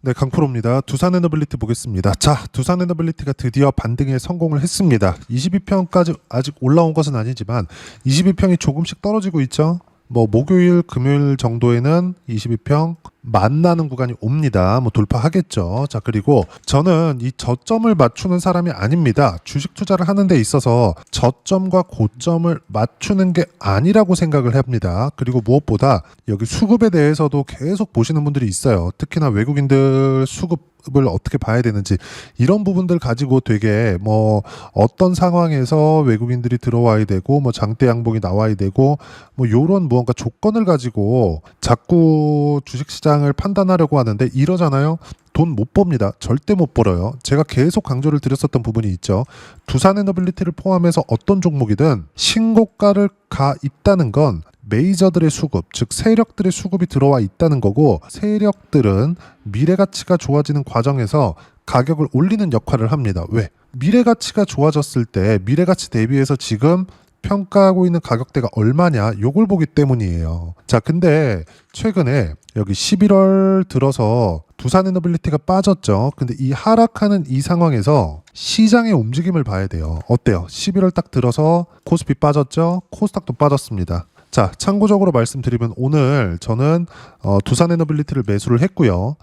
네, 강프로입니다. 두산에너빌리티 보겠습니다. 자, 두산에너빌리티가 드디어 반등에 성공을 했습니다. 22평까지 아직 올라온 것은 아니지만 22평이 조금씩 떨어지고 있죠. 목요일, 금요일 정도에는 22평 만나는 구간이 옵니다. 돌파하겠죠. 자, 그리고 저는 이 저점을 맞추는 사람이 아닙니다. 주식 투자를 하는 데 있어서 저점과 고점을 맞추는 게 아니라고 생각을 합니다. 그리고 무엇보다 여기 수급에 대해서도 계속 보시는 분들이 있어요. 특히나 외국인들 수급을 어떻게 봐야 되는지 이런 부분들 가지고 되게 어떤 상황에서 외국인들이 들어와야 되고 장대 양봉이 나와야 되고 요런 무언가 조건을 가지고 자꾸 주식시장을 판단하려고 하는데 이러잖아요. 돈 못 법니다. 절대 못 벌어요. 제가 계속 강조를 드렸었던 부분이 있죠. 두산에너빌리티를 포함해서 어떤 종목이든 신고가를 가 있다는 건 메이저들의 수급, 즉 세력들의 수급이 들어와 있다는 거고, 세력들은 미래 가치가 좋아지는 과정에서 가격을 올리는 역할을 합니다. 왜? 미래 가치가 좋아졌을 때 미래 가치 대비해서 지금 평가하고 있는 가격대가 얼마냐, 요걸 보기 때문이에요. 자, 근데 최근에 여기 11월 들어서 두산에너빌리티가 빠졌죠. 근데 이 하락하는 이 상황에서 시장의 움직임을 봐야 돼요. 어때요? 11월 딱 들어서 코스피 빠졌죠. 코스닥도 빠졌습니다. 자, 참고적으로 말씀드리면 오늘 저는 두산에너빌리티를 매수를 했고요.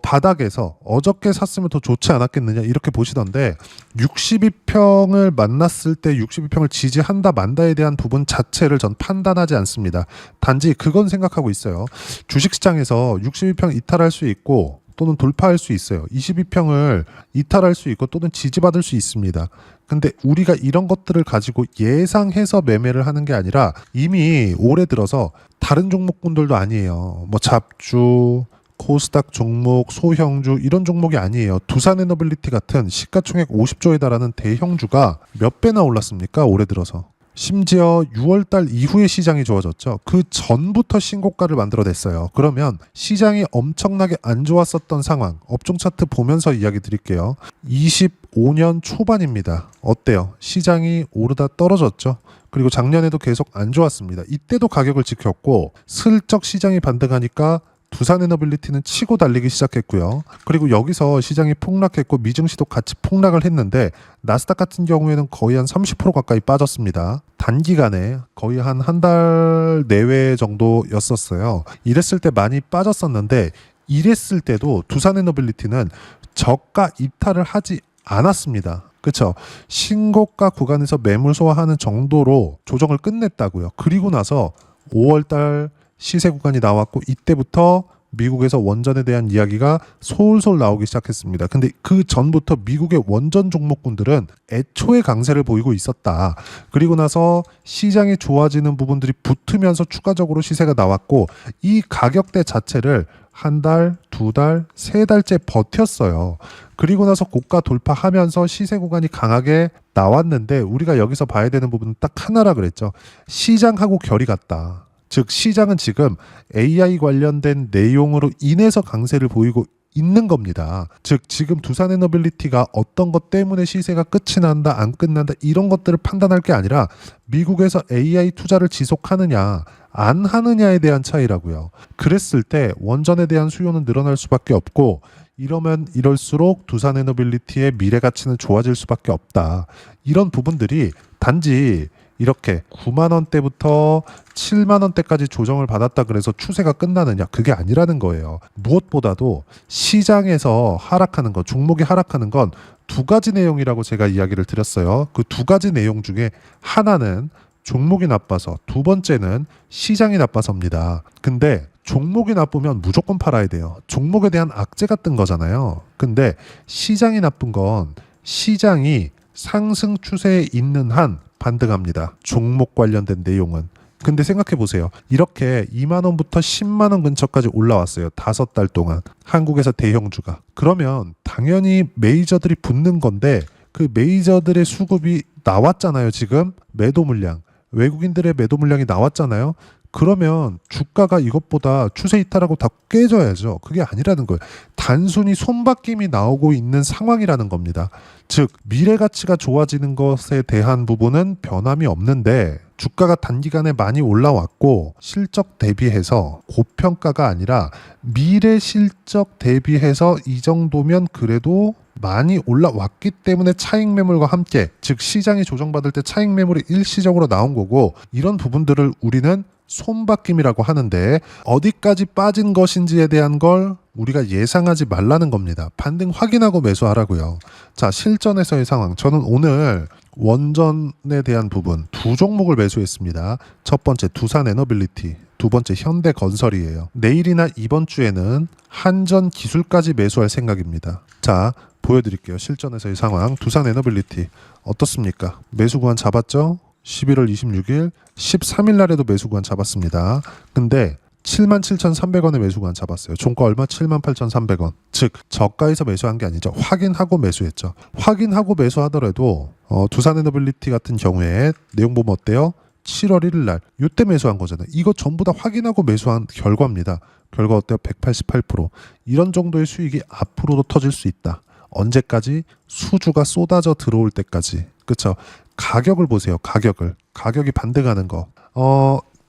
바닥에서 어저께 샀으면 더 좋지 않았겠느냐 이렇게 보시던데 62평을 만났을 때 62평을 지지한다 만다에 대한 부분 자체를 전 판단하지 않습니다. 단지 그건 생각하고 있어요. 주식시장에서 62평 이탈할 수 있고 또는 돌파할 수 있어요. 22평을 이탈할 수 있고 또는 지지받을 수 있습니다. 근데 우리가 이런 것들을 가지고 예상해서 매매를 하는 게 아니라 이미 올해 들어서 다른 종목군들도 아니에요. 잡주, 코스닥 종목, 소형주 이런 종목이 아니에요. 두산에너빌리티 같은 시가총액 50조에 달하는 대형주가 몇 배나 올랐습니까? 올해 들어서. 심지어 6월달 이후에 시장이 좋아졌죠. 그 전부터 신고가를 만들어냈어요. 그러면 시장이 엄청나게 안 좋았었던 상황, 업종 차트 보면서 이야기 드릴게요. 25년 초반입니다. 어때요? 시장이 오르다 떨어졌죠. 그리고 작년에도 계속 안 좋았습니다. 이때도 가격을 지켰고 슬쩍 시장이 반등하니까 두산에너빌리티는 치고 달리기 시작했고요. 그리고 여기서 시장이 폭락했고 미증시도 같이 폭락을 했는데 나스닥 같은 경우에는 거의 한 30% 가까이 빠졌습니다. 단기간에 거의 한 달 내외 정도였었어요. 이랬을 때 많이 빠졌었는데 이랬을 때도 두산에너빌리티는 저가 이탈을 하지 않았습니다. 그렇죠. 신고가 구간에서 매물 소화하는 정도로 조정을 끝냈다고요. 그리고 나서 5월달 시세 구간이 나왔고 이때부터 미국에서 원전에 대한 이야기가 솔솔 나오기 시작했습니다. 근데 그 전부터 미국의 원전 종목군들은 애초에 강세를 보이고 있었다. 그리고 나서 시장이 좋아지는 부분들이 붙으면서 추가적으로 시세가 나왔고 이 가격대 자체를 한 달, 두 달, 세 달째 버텼어요. 그리고 나서 고가 돌파하면서 시세 구간이 강하게 나왔는데 우리가 여기서 봐야 되는 부분은 딱 하나라 그랬죠. 시장하고 결이 같다. 즉 시장은 지금 AI 관련된 내용으로 인해서 강세를 보이고 있는 겁니다. 즉 지금 두산에너빌리티가 어떤 것 때문에 시세가 끝이 난다 안 끝난다 이런 것들을 판단할 게 아니라 미국에서 AI 투자를 지속하느냐 안 하느냐에 대한 차이라고요. 그랬을 때 원전에 대한 수요는 늘어날 수밖에 없고 이러면 이럴수록 두산에너빌리티의 미래 가치는 좋아질 수밖에 없다. 이런 부분들이 단지 이렇게 9만 원대부터 7만 원대까지 조정을 받았다 그래서 추세가 끝나느냐 그게 아니라는 거예요. 무엇보다도 시장에서 하락하는 것, 종목이 하락하는 건 두 가지 내용이라고 제가 이야기를 드렸어요. 그 두 가지 내용 중에 하나는 종목이 나빠서 두 번째는 시장이 나빠서입니다. 근데 종목이 나쁘면 무조건 팔아야 돼요. 종목에 대한 악재가 뜬 거잖아요. 근데 시장이 나쁜 건 시장이 상승 추세에 있는 한 반등합니다. 종목 관련된 내용은. 근데 생각해 보세요. 이렇게 2만 원부터 10만 원 근처까지 올라왔어요. 5달 동안. 한국에서 대형주가. 그러면 당연히 메이저들이 붙는 건데 그 메이저들의 수급이 나왔잖아요. 지금 매도 물량. 외국인들의 매도 물량이 나왔잖아요. 그러면 주가가 이것보다 추세 이탈하고 다 깨져야죠. 그게 아니라는 거예요. 단순히 손바뀜이 나오고 있는 상황이라는 겁니다. 즉 미래 가치가 좋아지는 것에 대한 부분은 변함이 없는데 주가가 단기간에 많이 올라왔고 실적 대비해서 고평가가 아니라 미래 실적 대비해서 이 정도면 그래도 많이 올라왔기 때문에 차익 매물과 함께, 즉 시장이 조정받을 때 차익 매물이 일시적으로 나온 거고, 이런 부분들을 우리는 손바뀜이라고 하는데 어디까지 빠진 것인지에 대한 걸 우리가 예상하지 말라는 겁니다. 반등 확인하고 매수하라고요. 자, 실전에서의 상황. 저는 오늘 원전에 대한 부분 두 종목을 매수했습니다. 첫 번째 두산에너빌리티, 두 번째 현대건설이에요. 내일이나 이번 주에는 한전기술까지 매수할 생각입니다. 자, 보여드릴게요. 실전에서의 상황. 두산에너빌리티 어떻습니까? 매수 구간 잡았죠? 11월 26일 13일 날에도 매수 구간 잡았습니다. 근데 77,300원에 매수 구간 잡았어요. 종가 얼마? 78,300원. 즉 저가에서 매수한 게 아니죠. 확인하고 매수했죠. 확인하고 매수하더라도 두산에너빌리티 같은 경우에 내용 보면 어때요? 7월 1일 날 이때 매수한 거잖아요. 이거 전부 다 확인하고 매수한 결과입니다. 결과 어때요? 188%. 이런 정도의 수익이 앞으로도 터질 수 있다. 언제까지? 수주가 쏟아져 들어올 때까지. 그렇죠? 가격을 보세요. 가격이 반등하는 거.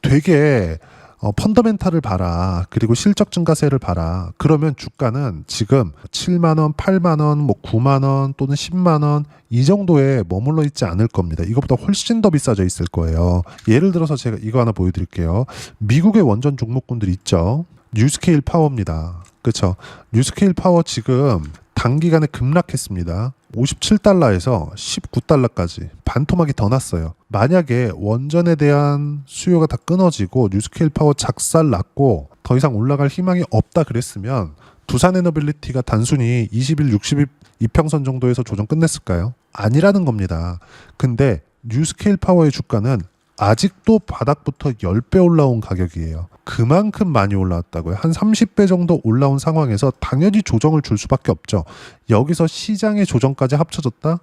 되게 펀더멘탈을 봐라. 그리고 실적 증가세를 봐라. 그러면 주가는 지금 7만 원, 8만 원, 뭐 9만 원 또는 10만 원 이 정도에 머물러 있지 않을 겁니다. 이것보다 훨씬 더 비싸져 있을 거예요. 예를 들어서 제가 이거 하나 보여드릴게요. 미국의 원전 종목군들 있죠. 뉴스케일 파워입니다. 그렇죠? 뉴스케일 파워 지금 단기간에 급락했습니다. 57달러에서 19달러까지 반토막이 더 났어요. 만약에 원전에 대한 수요가 다 끊어지고 뉴스케일 파워 작살 났고 더 이상 올라갈 희망이 없다 그랬으면 두산에너빌리티가 단순히 20일, 60일 이평선 정도에서 조정 끝냈을까요? 아니라는 겁니다. 근데 뉴스케일 파워의 주가는 아직도 바닥부터 10배 올라온 가격이에요. 그만큼 많이 올라왔다고요. 한 30배 정도 올라온 상황에서 당연히 조정을 줄 수밖에 없죠. 여기서 시장의 조정까지 합쳐졌다?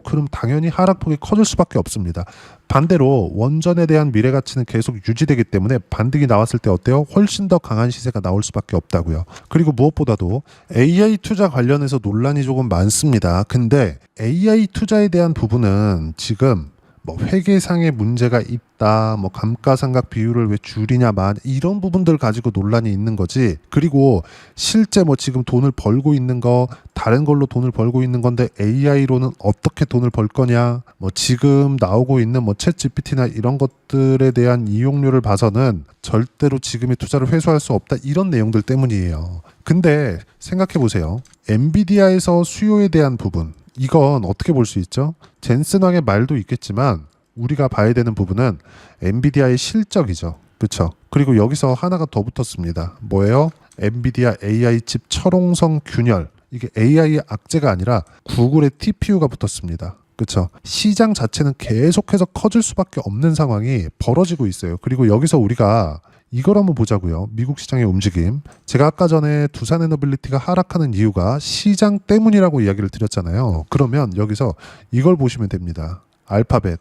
그럼 당연히 하락폭이 커질 수밖에 없습니다. 반대로 원전에 대한 미래 가치는 계속 유지되기 때문에 반등이 나왔을 때 어때요? 훨씬 더 강한 시세가 나올 수밖에 없다고요. 그리고 무엇보다도 AI 투자 관련해서 논란이 조금 많습니다. 근데 AI 투자에 대한 부분은 지금 뭐 회계상의 문제가 있다, 뭐 감가상각 비율을 왜 줄이냐, 이런 부분들 가지고 논란이 있는 거지. 그리고 실제 뭐 지금 돈을 벌고 있는 거 다른 걸로 돈을 벌고 있는 건데 AI로는 어떻게 돈을 벌 거냐, 뭐 지금 나오고 있는 뭐 챗 GPT나 이런 것들에 대한 이용료를 봐서는 절대로 지금의 투자를 회수할 수 없다, 이런 내용들 때문이에요. 근데 생각해 보세요. 엔비디아에서 수요에 대한 부분, 이건 어떻게 볼 수 있죠? 젠슨왕의 말도 있겠지만 우리가 봐야 되는 부분은 엔비디아의 실적이죠. 그렇죠? 그리고 여기서 하나가 더 붙었습니다. 뭐예요? 엔비디아 AI 칩 철옹성 균열. 이게 AI의 악재가 아니라 구글의 TPU가 붙었습니다. 그렇죠? 시장 자체는 계속해서 커질 수밖에 없는 상황이 벌어지고 있어요. 그리고 여기서 우리가 이걸 한번 보자고요. 미국 시장의 움직임. 제가 아까 전에 두산에너빌리티가 하락하는 이유가 시장 때문이라고 이야기를 드렸잖아요. 그러면 여기서 이걸 보시면 됩니다. 알파벳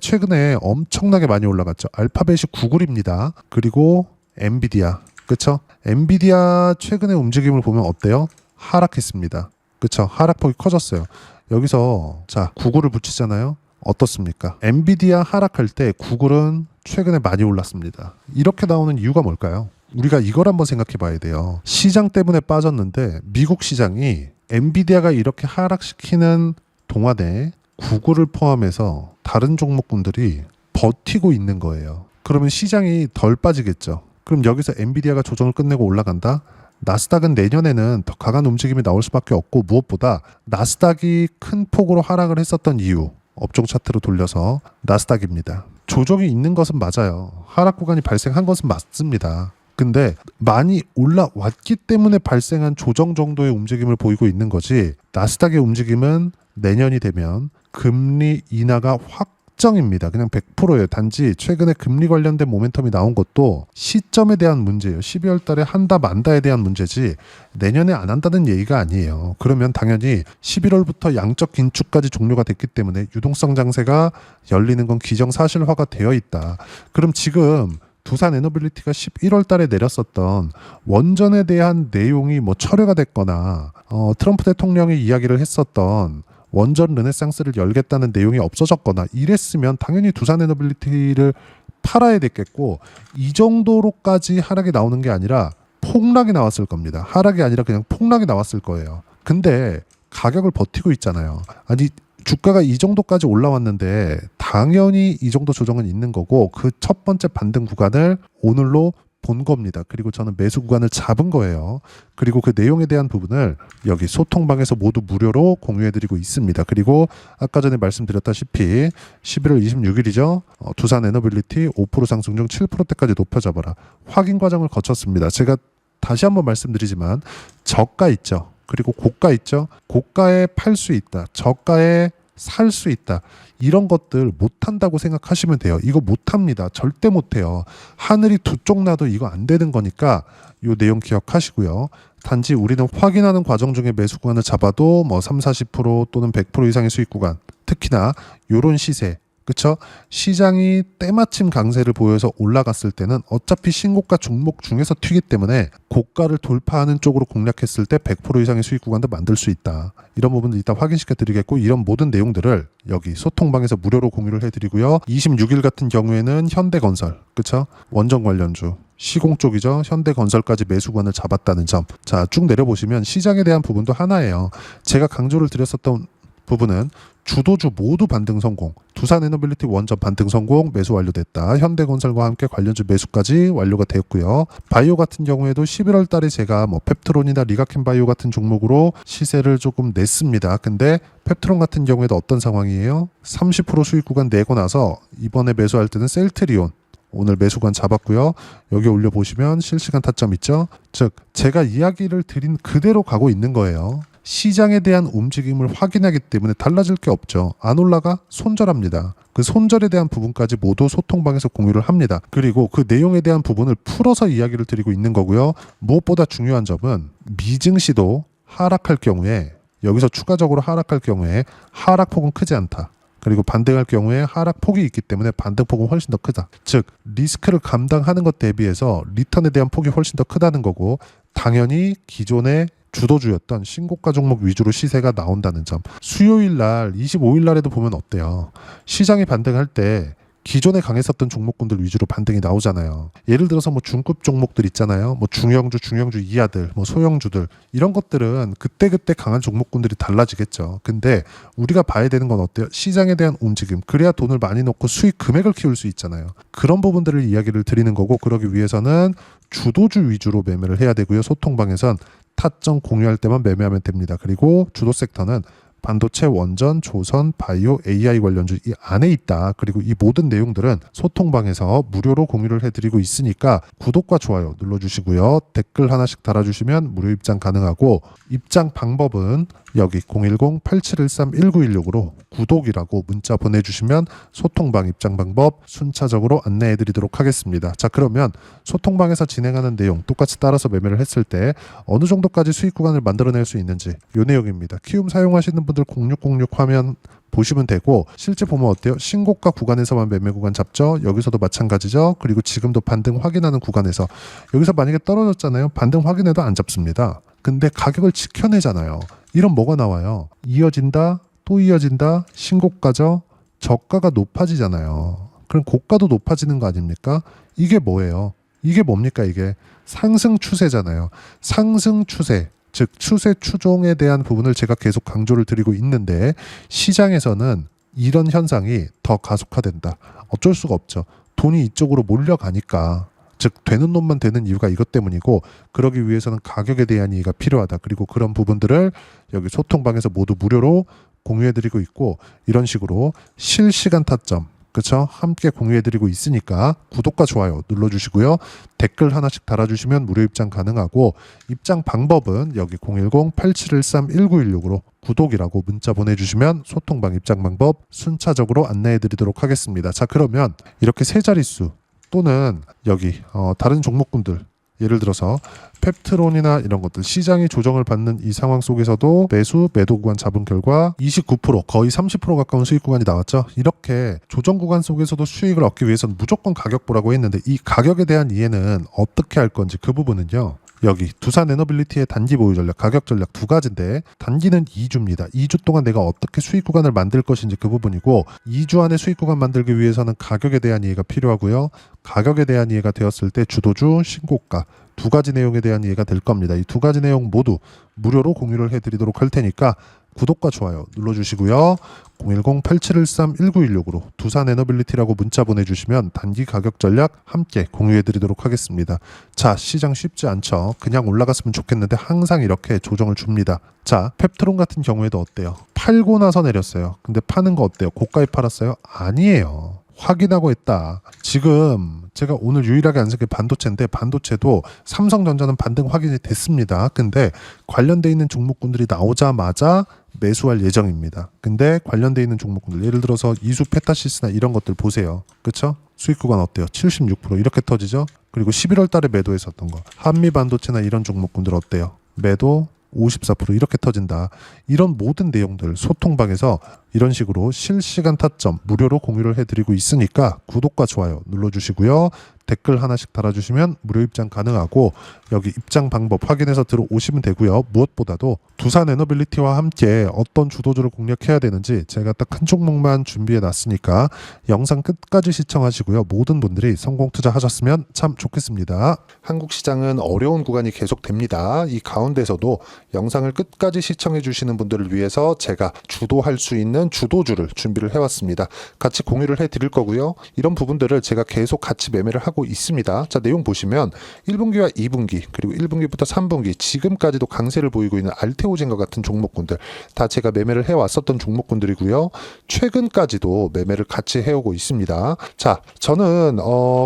최근에 엄청나게 많이 올라갔죠. 알파벳이 구글입니다. 그리고 엔비디아. 그렇죠? 엔비디아 최근의 움직임을 보면 어때요? 하락했습니다. 그렇죠? 하락폭이 커졌어요. 여기서 자, 구글을 붙이잖아요. 어떻습니까? 엔비디아 하락할 때 구글은 최근에 많이 올랐습니다. 이렇게 나오는 이유가 뭘까요? 우리가 이걸 한번 생각해 봐야 돼요. 시장 때문에 빠졌는데 미국 시장이 엔비디아가 이렇게 하락시키는 동안에 구글을 포함해서 다른 종목군들이 버티고 있는 거예요. 그러면 시장이 덜 빠지겠죠. 그럼 여기서 엔비디아가 조정을 끝내고 올라간다? 나스닥은 내년에는 더 강한 움직임이 나올 수밖에 없고, 무엇보다 나스닥이 큰 폭으로 하락을 했었던 이유, 업종 차트로 돌려서 나스닥입니다. 조정이 있는 것은 맞아요. 하락 구간이 발생한 것은 맞습니다. 근데 많이 올라왔기 때문에 발생한 조정 정도의 움직임을 보이고 있는 거지, 나스닥의 움직임은 내년이 되면 금리 인하가 확정입니다. 그냥 100%예요. 단지 최근에 금리 관련된 모멘텀이 나온 것도 시점에 대한 문제예요. 12월 달에 한다 만다에 대한 문제지 내년에 안 한다는 얘기가 아니에요. 그러면 당연히 11월부터 양적 긴축까지 종료가 됐기 때문에 유동성 장세가 열리는 건 기정사실화가 되어 있다. 그럼 지금 두산에너빌리티가 11월 달에 내렸었던 원전에 대한 내용이 뭐 철회가 됐거나 트럼프 대통령이 이야기를 했었던 원전 르네상스를 열겠다는 내용이 없어졌거나 이랬으면 당연히 두산에너빌리티를 팔아야 됐겠고, 이 정도로까지 하락이 나오는 게 아니라 폭락이 나왔을 겁니다. 하락이 아니라 그냥 폭락이 나왔을 거예요. 근데 가격을 버티고 있잖아요. 아니, 주가가 이 정도까지 올라왔는데 당연히 이 정도 조정은 있는 거고, 그 첫 번째 반등 구간을 오늘로 본 겁니다. 그리고 저는 매수 구간을 잡은 거예요. 그리고 그 내용에 대한 부분을 여기 소통방에서 모두 무료로 공유해드리고 있습니다. 그리고 아까 전에 말씀드렸다시피 11월 26일이죠. 두산에너빌리티 5% 상승 중 7%대까지 높여잡아라. 확인 과정을 거쳤습니다. 제가 다시 한번 말씀드리지만 저가 있죠. 그리고 고가 있죠. 고가에 팔 수 있다. 저가에 살 수 있다. 이런 것들 못한다고 생각하시면 돼요. 이거 못합니다. 절대 못해요. 하늘이 두 쪽 나도 이거 안 되는 거니까 이 내용 기억하시고요. 단지 우리는 확인하는 과정 중에 매수 구간을 잡아도 뭐 30-40% 또는 100% 이상의 수익 구간, 특히나 이런 시세, 그쵸? 시장이 때마침 강세를 보여서 올라갔을 때는 어차피 신고가 종목 중에서 튀기 때문에 고가를 돌파하는 쪽으로 공략했을 때 100% 이상의 수익 구간도 만들 수 있다. 이런 부분들 이따 확인시켜 드리겠고, 이런 모든 내용들을 여기 소통방에서 무료로 공유를 해드리고요. 26일 같은 경우에는 현대건설, 그쵸? 원전 관련주. 시공 쪽이죠. 현대건설까지 매수 구간을 잡았다는 점. 자, 쭉 내려보시면 시장에 대한 부분도 하나예요. 제가 강조를 드렸었던 부분은 주도주 모두 반등 성공, 두산에너빌리티 원전 반등 성공, 매수 완료됐다. 현대건설과 함께 관련주 매수까지 완료가 되었고요. 바이오 같은 경우에도 11월 달에 제가 뭐 펩트론이나 리가켄 바이오 같은 종목으로 시세를 조금 냈습니다. 근데 펩트론 같은 경우에도 어떤 상황이에요? 30% 수익 구간 내고 나서 이번에 매수할 때는 셀트리온 오늘 매수관 잡았고요. 여기 올려보시면 실시간 타점 있죠. 즉 제가 이야기를 드린 그대로 가고 있는 거예요. 시장에 대한 움직임을 확인하기 때문에 달라질 게 없죠. 안 올라가? 손절합니다. 그 손절에 대한 부분까지 모두 소통방에서 공유를 합니다. 그리고 그 내용에 대한 부분을 풀어서 이야기를 드리고 있는 거고요. 무엇보다 중요한 점은 미증시도 하락할 경우에, 여기서 추가적으로 하락할 경우에 하락폭은 크지 않다. 그리고 반등할 경우에 하락폭이 있기 때문에 반등폭은 훨씬 더 크다. 즉 리스크를 감당하는 것 대비해서 리턴에 대한 폭이 훨씬 더 크다는 거고, 당연히 기존의 주도주였던 신고가 종목 위주로 시세가 나온다는 점. 수요일 날 25일 날에도 보면 어때요? 시장이 반등할 때 기존에 강했었던 종목군들 위주로 반등이 나오잖아요. 예를 들어서 뭐 중급 종목들 있잖아요. 뭐 중형주 이하들, 뭐 소형주들, 이런 것들은 그때그때 강한 종목군들이 달라지겠죠. 근데 우리가 봐야 되는 건 어때요? 시장에 대한 움직임. 그래야 돈을 많이 넣고 수익 금액을 키울 수 있잖아요. 그런 부분들을 이야기를 드리는 거고, 그러기 위해서는 주도주 위주로 매매를 해야 되고요. 소통방에선 타점 공유할 때만 매매하면 됩니다. 그리고 주도 섹터는 반도체, 원전, 조선, 바이오, AI 관련주 이 안에 있다. 그리고 이 모든 내용들은 소통방에서 무료로 공유를 해드리고 있으니까 구독과 좋아요 눌러주시고요. 댓글 하나씩 달아주시면 무료 입장 가능하고, 입장 방법은 여기 010-8713-1916으로 구독이라고 문자 보내주시면 소통방 입장 방법 순차적으로 안내해드리도록 하겠습니다. 자, 그러면 소통방에서 진행하는 내용 똑같이 따라서 매매를 했을 때 어느 정도까지 수익 구간을 만들어낼 수 있는지 이 내용입니다. 키움 사용하시는 분들 0606 화면 보시면 되고, 실제 보면 어때요? 신고가 구간에서만 매매 구간 잡죠. 여기서도 마찬가지죠. 그리고 지금도 반등 확인하는 구간에서 여기서 만약에 떨어졌잖아요. 반등 확인해도 안 잡습니다. 근데 가격을 지켜내잖아요. 이런 뭐가 나와요? 이어진다, 또 이어진다, 신고가죠. 저가가 높아지잖아요. 그럼 고가도 높아지는 거 아닙니까? 이게 뭐예요? 이게 뭡니까? 이게 상승 추세잖아요. 상승 추세, 즉 추세 추종에 대한 부분을 제가 계속 강조를 드리고 있는데, 시장에서는 이런 현상이 더 가속화된다. 어쩔 수가 없죠. 돈이 이쪽으로 몰려가니까. 즉 되는 놈만 되는 이유가 이것 때문이고, 그러기 위해서는 가격에 대한 이해가 필요하다. 그리고 그런 부분들을 여기 소통방에서 모두 무료로 공유해드리고 있고, 이런 식으로 실시간 타점, 그쵸? 함께 공유해드리고 있으니까 구독과 좋아요 눌러주시고요. 댓글 하나씩 달아주시면 무료 입장 가능하고, 입장 방법은 여기 010-8713-1916으로 구독이라고 문자 보내주시면 소통방 입장 방법 순차적으로 안내해드리도록 하겠습니다. 자, 그러면 이렇게 세 자릿수 또는 여기 다른 종목군들, 예를 들어서 펩트론이나 이런 것들 시장이 조정을 받는 이 상황 속에서도 매도 구간 잡은 결과 29% 거의 30% 가까운 수익 구간이 나왔죠. 이렇게 조정 구간 속에서도 수익을 얻기 위해서는 무조건 가격 보라고 했는데, 이 가격에 대한 이해는 어떻게 할 건지 그 부분은요, 여기 두산 에너빌리티의 단기 보유 전략, 가격 전략 두 가지인데 단기는 2주입니다. 2주 동안 내가 어떻게 수익 구간을 만들 것인지 그 부분이고 2주 안에 수익 구간 만들기 위해서는 가격에 대한 이해가 필요하고요. 가격에 대한 이해가 되었을 때 주도주, 신고가 두 가지 내용에 대한 이해가 될 겁니다. 이 두 가지 내용 모두 무료로 공유를 해드리도록 할 테니까 구독과 좋아요 눌러주시고요. 010-8713-1916으로 두산 에너빌리티라고 문자 보내주시면 단기 가격 전략 함께 공유해드리도록 하겠습니다. 자, 시장 쉽지 않죠. 그냥 올라갔으면 좋겠는데 항상 이렇게 조정을 줍니다. 자, 펩트론 같은 경우에도 어때요? 팔고 나서 내렸어요. 근데 파는 거 어때요? 고가에 팔았어요? 아니에요. 확인하고 했다. 지금 제가 오늘 유일하게 안 쓴 게 반도체인데 반도체도 삼성전자는 반등 확인이 됐습니다. 근데 관련돼 있는 종목군들이 나오자마자 매수할 예정입니다. 근데 관련돼 있는 종목군들 예를 들어서 이수 페타시스나 이런 것들 보세요. 그렇죠? 수익 구간 어때요? 76% 이렇게 터지죠? 그리고 11월 달에 매도했었던 거 한미 반도체나 이런 종목군들 어때요? 매도 54% 이렇게 터진다. 이런 모든 내용들 소통방에서 이런 식으로 실시간 타점 무료로 공유를 해드리고 있으니까 구독과 좋아요 눌러주시고요. 댓글 하나씩 달아주시면 무료 입장 가능하고 여기 입장 방법 확인해서 들어오시면 되고요. 무엇보다도 두산 에너빌리티와 함께 어떤 주도주를 공략해야 되는지 제가 딱 한 종목만 준비해 놨으니까 영상 끝까지 시청하시고요. 모든 분들이 성공 투자하셨으면 참 좋겠습니다. 한국 시장은 어려운 구간이 계속됩니다. 이 가운데서도 영상을 끝까지 시청해 주시는 분들을 위해서 제가 주도할 수 있는 주도주를 준비를 해왔습니다. 같이 공유를 해드릴 거고요. 이런 부분들을 제가 계속 같이 매매를 하고 있습니다. 자, 내용 보시면 1분기와 2분기 그리고 1분기부터 3분기 지금까지도 강세를 보이고 있는 알테오젠과 같은 종목군들 다 제가 매매를 해왔었던 종목군들이고요. 최근까지도 매매를 같이 해오고 있습니다. 자, 저는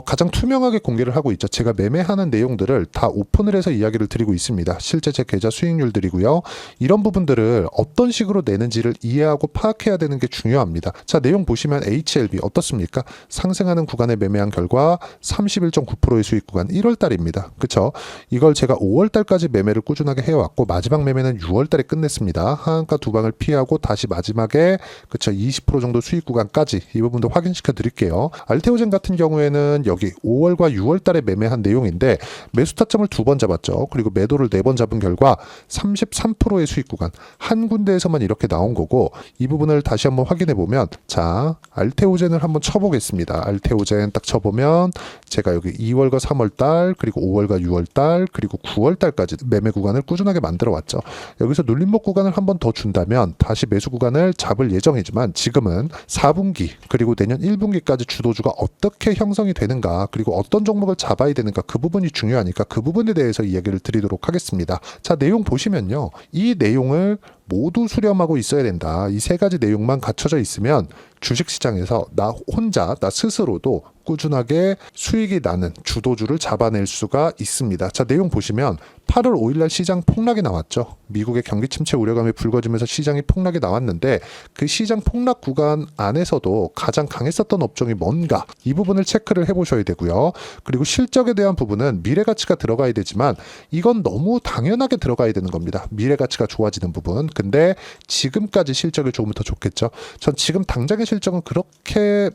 가장 투명하게 공개를 하고 있죠. 제가 매매하는 내용들을 다 오픈을 해서 이야기를 드리고 있습니다. 실제 제 계좌 수익률들이고요. 이런 부분들을 어떤 식으로 내는지를 이해하고 파악해야 되는 게 중요합니다. 자, 내용 보시면 HLB 어떻습니까? 상승하는 구간에 매매한 결과 31.9%의 수익 구간 1월 달입니다. 그쵸? 이걸 제가 5월 달까지 매매를 꾸준하게 해왔고 마지막 매매는 6월 달에 끝냈습니다. 하한가 두 방을 피하고 다시 마지막에 그쵸 20% 정도 수익 구간까지 이 부분도 확인시켜 드릴게요. 알테오젠 같은 경우에는 여기 5월과 6월 달에 매매한 내용인데 매수 타점을 두 번 잡았죠. 그리고 매도를 4번 잡은 결과 33%의 수익 구간 한 군데에서만 이렇게 나온 거고 이 부분을 다시 한번 확인해 보면 자 알테오젠을 한번 쳐보겠습니다. 알테오젠 딱 쳐보면 제가 여기 2월과 3월 달 그리고 5월과 6월 달 그리고 9월 달까지 매매 구간을 꾸준하게 만들어 왔죠. 여기서 눌림목 구간을 한번 더 준다면 다시 매수 구간을 잡을 예정이지만 지금은 4분기 그리고 내년 1분기까지 주도주가 어떻게 형성이 되는가 그리고 어떤 종목을 잡아야 되는가 그 부분이 중요하니까 그 부분에 대해서 이야기를 드리도록 하겠습니다. 자, 내용 보시면요. 이 내용을 모두 수렴하고 있어야 된다. 이 세 가지 내용만 갖춰져 있으면 주식시장에서 나 혼자 나 스스로도 꾸준하게 수익이 나는 주도주를 잡아낼 수가 있습니다. 자, 내용 보시면 8월 5일날 시장 폭락이 나왔죠. 미국의 경기 침체 우려감이 불거지면서 시장이 폭락이 나왔는데 그 시장 폭락 구간 안에서도 가장 강했었던 업종이 뭔가 이 부분을 체크를 해보셔야 되고요. 그리고 실적에 대한 부분은 미래가치가 들어가야 되지만 이건 너무 당연하게 들어가야 되는 겁니다. 미래가치가 좋아지는 부분. 근데 지금까지 실적이 좋으면 더 좋겠죠. 전 지금 당장의 실적은 그렇게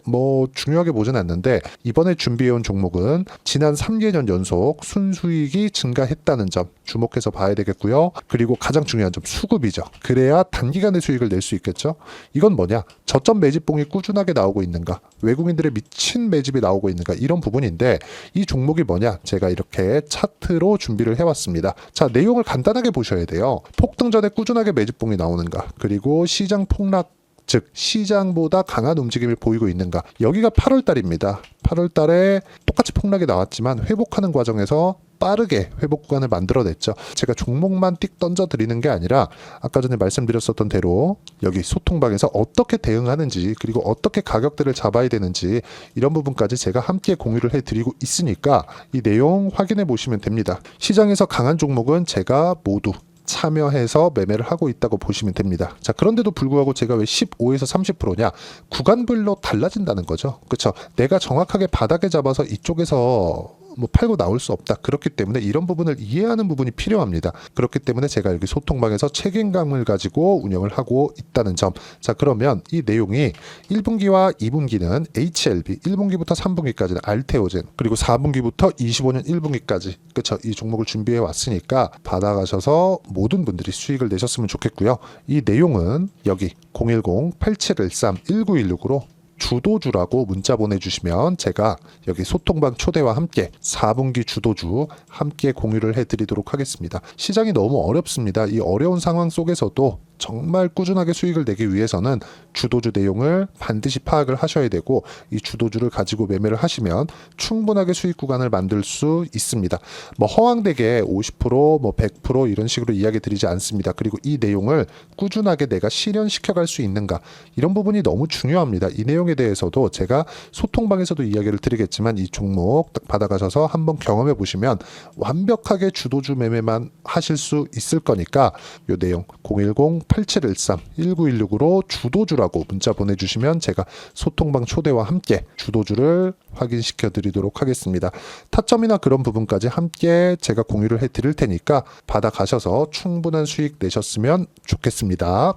중요하게 보진 않는데 이번에 준비해온 종목은 지난 3개년 연속 순수익이 증가했다는 점 주목해서 봐야 되겠고요. 그리고 가장 중요한 점 수급이죠. 그래야 단기간에 수익을 낼 수 있겠죠. 이건 뭐냐? 저점 매집봉이 꾸준하게 나오고 있는가? 외국인들의 미친 매집이 나오고 있는가? 이런 부분인데 이 종목이 뭐냐? 제가 이렇게 차트로 준비를 해왔습니다. 자, 내용을 간단하게 보셔야 돼요. 폭등 전에 꾸준하게 매집봉이 나오는가? 그리고 시장 폭락 즉 시장보다 강한 움직임을 보이고 있는가. 여기가 8월 달입니다. 8월 달에 똑같이 폭락이 나왔지만 회복하는 과정에서 빠르게 회복 구간을 만들어냈죠. 제가 종목만 띡 던져드리는 게 아니라 아까 전에 말씀드렸었던 대로 여기 소통방에서 어떻게 대응하는지 그리고 어떻게 가격대를 잡아야 되는지 이런 부분까지 제가 함께 공유를 해드리고 있으니까 이 내용 확인해 보시면 됩니다. 시장에서 강한 종목은 제가 모두 참여해서 매매를 하고 있다고 보시면 됩니다. 자, 그런데도 불구하고 제가 왜 15에서 30%냐? 구간별로 달라진다는 거죠. 그렇죠? 내가 정확하게 바닥에 잡아서 이쪽에서 뭐 팔고 나올 수 없다. 그렇기 때문에 이런 부분을 이해하는 부분이 필요합니다. 그렇기 때문에 제가 여기 소통방에서 책임감을 가지고 운영을 하고 있다는 점. 자, 그러면 이 내용이 1분기와 2분기는 HLB, 1분기부터 3분기까지는 알테오젠, 그리고 4분기부터 25년 1분기까지 그쵸, 이 종목을 준비해 왔으니까 받아가셔서 모든 분들이 수익을 내셨으면 좋겠고요. 이 내용은 여기 010-8713-1916으로 주도주라고 문자 보내주시면 제가 여기 소통방 초대와 함께 4분기 주도주 함께 공유를 해드리도록 하겠습니다. 시장이 너무 어렵습니다. 이 어려운 상황 속에서도 정말 꾸준하게 수익을 내기 위해서는 주도주 내용을 반드시 파악을 하셔야 되고, 이 주도주를 가지고 매매를 하시면 충분하게 수익 구간을 만들 수 있습니다. 뭐 허황되게 50%, 뭐 100% 이런 식으로 이야기 드리지 않습니다. 그리고 이 내용을 꾸준하게 내가 실현시켜 갈 수 있는가, 이런 부분이 너무 중요합니다. 이 내용에 대해서도 제가 소통방에서도 이야기를 드리겠지만 이 종목 딱 받아가셔서 한번 경험해 보시면 완벽하게 주도주 매매만 하실 수 있을 거니까 이 내용 010-8713-1916으로 주도주라고 문자 보내주시면 제가 소통방 초대와 함께 주도주를 확인시켜 드리도록 하겠습니다. 타점이나 그런 부분까지 함께 제가 공유를 해 드릴 테니까 받아가셔서 충분한 수익 내셨으면 좋겠습니다.